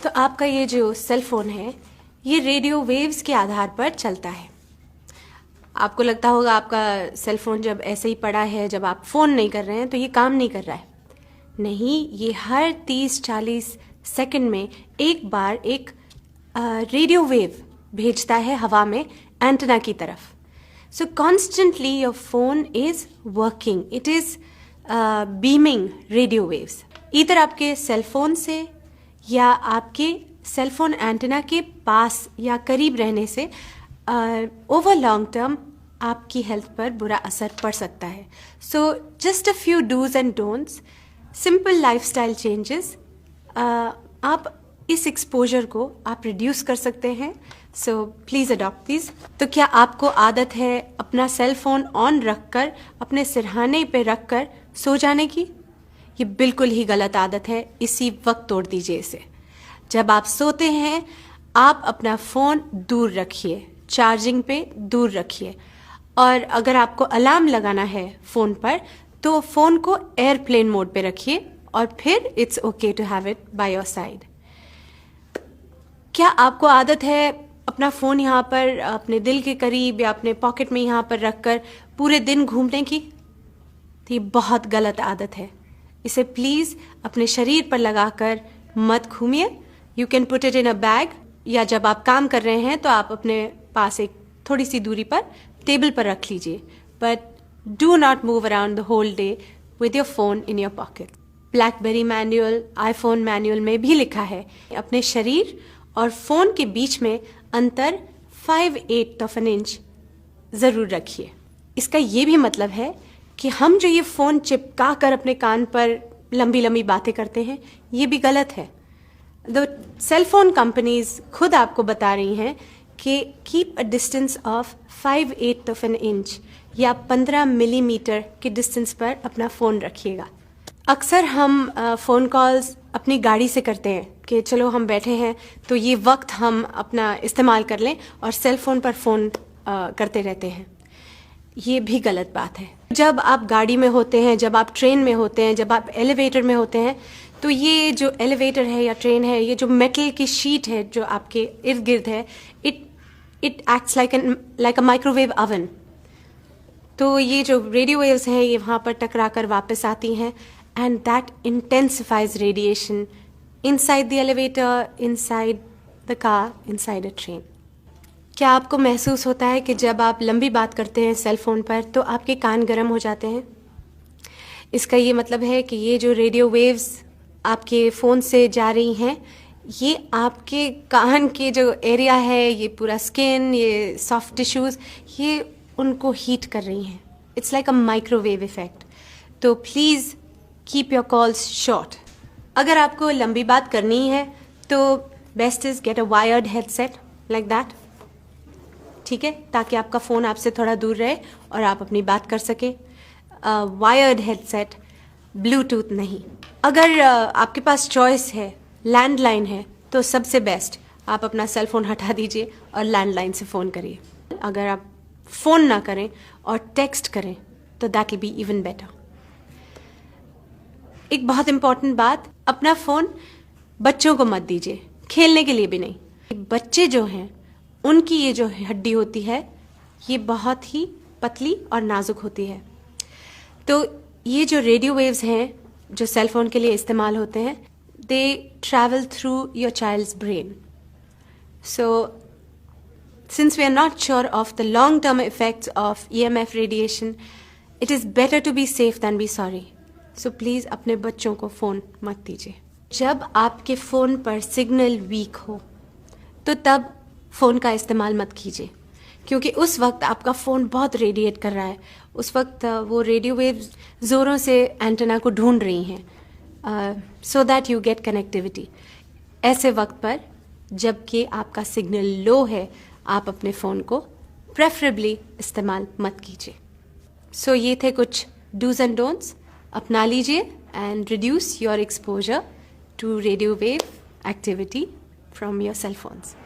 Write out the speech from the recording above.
तो आपका ये जो सेल फोन है ये रेडियो वेव्स के आधार पर चलता है। आपको लगता होगा आपका सेल फोन जब ऐसे ही पड़ा है, जब आप फ़ोन नहीं कर रहे हैं तो ये काम नहीं कर रहा है। नहीं, ये हर 30-40 सेकंड में एक बार एक रेडियो वेव भेजता है हवा में एंटेना की तरफ। सो constantly your phone is working, it is beaming radio waves, इधर आपके सेल फोन से या आपके सेल फोन एंटेना के पास या करीब रहने से ओवर लॉन्ग टर्म आपकी हेल्थ पर बुरा असर पड़ सकता है। So just a few dos and don'ts, simple lifestyle changes, आप इस एक्सपोजर को आप रिड्यूस कर सकते हैं। So please adopt these. तो क्या आपको आदत है अपना सेल फोन ऑन रखकर अपने सिरहाने पे रखकर सो जाने की? ये बिल्कुल ही गलत आदत है, इसी वक्त तोड़ दीजिए इसे। जब आप सोते हैं आप अपना फ़ोन दूर रखिए, चार्जिंग पे दूर रखिए, और अगर आपको अलार्म लगाना है फ़ोन पर तो फ़ोन को एयरप्लेन मोड पे रखिए और फिर it's okay to have it by your side. क्या आपको आदत है अपना फ़ोन यहाँ पर अपने दिल के करीब या अपने पॉकेट में यहाँ पर रखकर पूरे दिन घूमने की? तो ये बहुत गलत आदत है, इसे प्लीज़ अपने शरीर पर लगाकर मत घूमिए। You can put it in a bag, या जब आप काम कर रहे हैं तो आप अपने पास एक थोड़ी सी दूरी पर टेबल पर रख लीजिए, but do not move around the whole day with your phone in your pocket. BlackBerry manual, iPhone manual में भी लिखा है अपने शरीर और फोन के बीच में अंतर 5/8 ऑफ एन इंच ज़रूर रखिए। इसका ये भी मतलब है कि हम जो ये फ़ोन चिपका कर अपने कान पर लंबी लंबी बातें करते हैं, ये भी गलत है। द सेल फोन कंपनीज खुद आपको बता रही हैं कि keep a distance of 5/8 of an inch या 15 मिलीमीटर के डिस्टेंस पर अपना फ़ोन रखिएगा। अक्सर हम फ़ोन कॉल्स अपनी गाड़ी से करते हैं कि चलो हम बैठे हैं तो ये वक्त हम अपना इस्तेमाल कर लें, और सेल फ़ोन पर फ़ोन करते रहते हैं। ये भी गलत बात है। जब आप गाड़ी में होते हैं, जब आप ट्रेन में होते हैं, जब आप एलिवेटर में होते हैं, तो ये जो एलिवेटर है या ट्रेन है, ये जो मेटल की शीट है जो आपके इर्द गिर्द है, it acts like a microwave oven. तो ये जो रेडियो वेव्स हैं ये वहाँ पर टकरा कर वापस आती हैं, and that intensifies radiation inside the elevator, inside the car, inside a train. क्या आपको महसूस होता है कि जब आप लंबी बात करते हैं सेल फोन पर तो आपके कान गर्म हो जाते हैं? इसका ये मतलब है कि ये जो रेडियो वेव्स आपके फ़ोन से जा रही हैं, ये आपके कान के जो एरिया है, ये पूरा स्किन, ये सॉफ्ट टिश्यूज़, ये उनको हीट कर रही हैं। It's like a microwave effect. तो please keep your calls short. अगर आपको लंबी बात करनी है तो best is get a wired headset like that, ठीक है, ताकि आपका फ़ोन आपसे थोड़ा दूर रहे और आप अपनी बात कर सकें। वायर्ड हेडसेट, ब्लूटूथ नहीं। अगर आपके पास चॉइस है, लैंडलाइन है, तो सबसे बेस्ट आप अपना सेल फोन हटा दीजिए और लैंडलाइन से फ़ोन करिए। अगर आप फ़ोन ना करें और टेक्स्ट करें तो that will be even better. एक बहुत इंपॉर्टेंट बात, अपना फ़ोन बच्चों को मत दीजिए, खेलने के लिए भी नहीं। बच्चे जो हैं उनकी ये जो हड्डी होती है ये बहुत ही पतली और नाजुक होती है। तो ये जो रेडियो वेव्स हैं जो सेल फोन के लिए इस्तेमाल होते हैं, they travel through your child's brain. So since we are not sure of the long term effects of EMF radiation, it is better to be safe than be sorry. So please अपने बच्चों को phone मत दीजिए। जब आपके phone पर signal weak हो तो तब फ़ोन का इस्तेमाल मत कीजिए, क्योंकि उस वक्त आपका फ़ोन बहुत रेडिएट कर रहा है। उस वक्त वो रेडियो वेव्स ज़ोरों से एंटेना को ढूंढ रही हैं so that you get connectivity. ऐसे वक्त पर जबकि आपका सिग्नल लो है, आप अपने फ़ोन को प्रेफरेबली इस्तेमाल मत कीजिए। सो ये थे कुछ डूज एंड डोंट्स, अपना लीजिए and reduce your exposure to radio wave activity from your cell phones.